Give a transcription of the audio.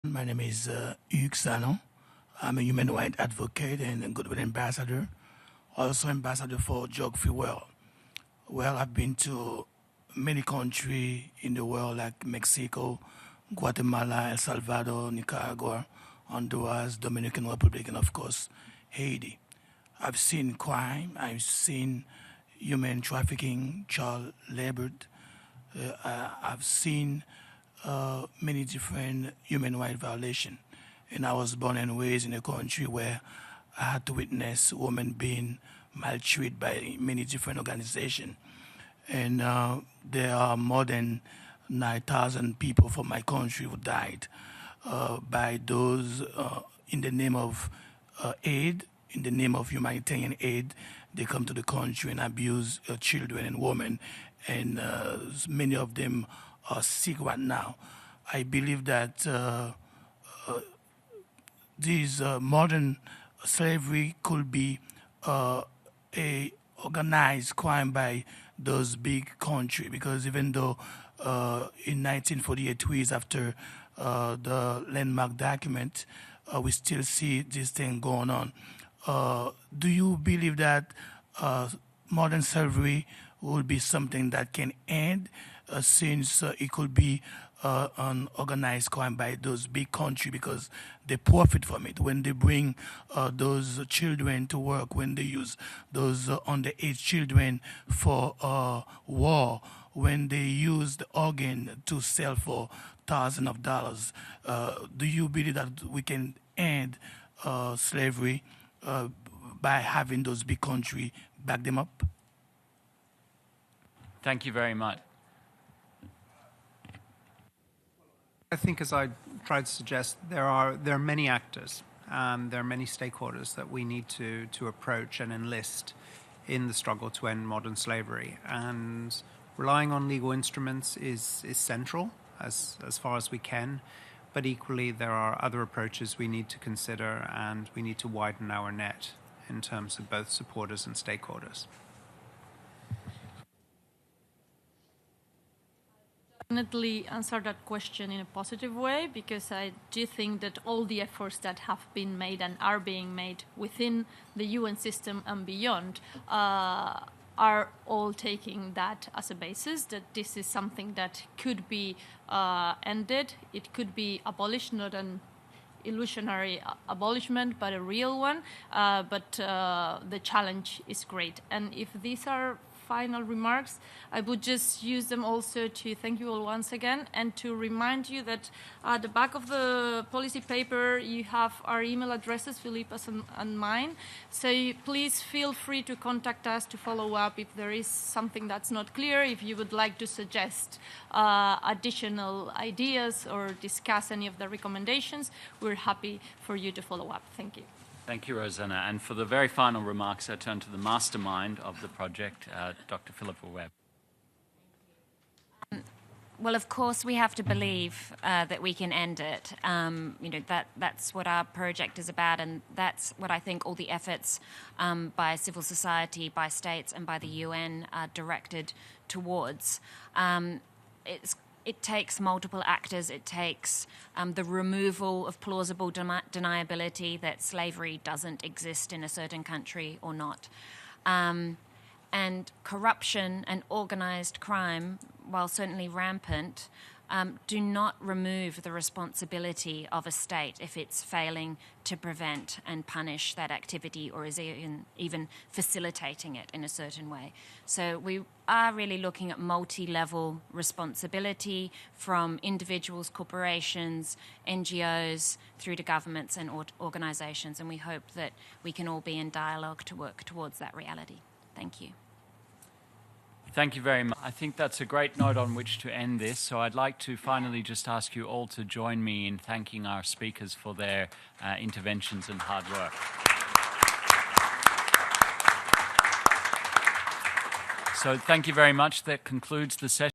My name is Hugues Sanon. I'm a human rights advocate and a goodwill ambassador, also ambassador for Geography World. Well, I've been to many countries in the world like Mexico, Guatemala, El Salvador, Nicaragua, Honduras, Dominican Republic, and of course, Haiti. I've seen crime, I've seen human trafficking, child labor. I've seen many different human rights violations. And I was born and raised in a country where I had to witness women being maltreated by many different organizations. And there are more than 9,000 people from my country who died by those in the name of aid, in the name of humanitarian aid. They come to the country and abuse children and women, and many of them are sick right now. I believe that this modern slavery could be a organized crime by those big countries, because even though in 1948, 2 years after the landmark document, we still see this thing going on. Do you believe that modern slavery will be something that can end, since it could be an organized crime by those big countries because they profit from it when they bring those children to work, when they use those underage children for war, when they use the organ to sell for thousands of dollars. Do you believe that we can end slavery by having those big countries back them up? Thank you very much. I think, as I tried to suggest, there are many actors, there are many stakeholders that we need to approach and enlist in the struggle to end modern slavery. And relying on legal instruments is central as far as we can. But equally, there are other approaches we need to consider, and we need to widen our net in terms of both supporters and stakeholders. Definitely answer that question in a positive way, because I do think that all the efforts that have been made and are being made within the UN system and beyond are all taking that as a basis, that this is something that could be ended. It could be abolished, not an illusionary abolishment, but a real one. But the challenge is great. And if these are final remarks, I would just use them also to thank you all once again, and to remind you that at the back of the policy paper you have our email addresses, Philippa's and mine. So please feel free to contact us to follow up if there is something that's not clear, if you would like to suggest additional ideas or discuss any of the recommendations. We're happy for you to follow up. Thank you. Thank you, Rosanna. And for the very final remarks, I turn to the mastermind of the project, Dr. Philippa Webb. Well, of course, we have to believe that we can end it. That's what our project is about, and that's what I think all the efforts by civil society, by states, and by the UN are directed towards. It takes multiple actors. It takes the removal of plausible deniability that slavery doesn't exist in a certain country or not. And corruption and organised crime, while certainly rampant, do not remove the responsibility of a state if it's failing to prevent and punish that activity, or is even facilitating it in a certain way. So we are really looking at multi-level responsibility from individuals, corporations, NGOs, through to governments and organisations, and we hope that we can all be in dialogue to work towards that reality. Thank you. Thank you very much. I think that's a great note on which to end this. So I'd like to finally just ask you all to join me in thanking our speakers for their interventions and hard work. So thank you very much. That concludes the session.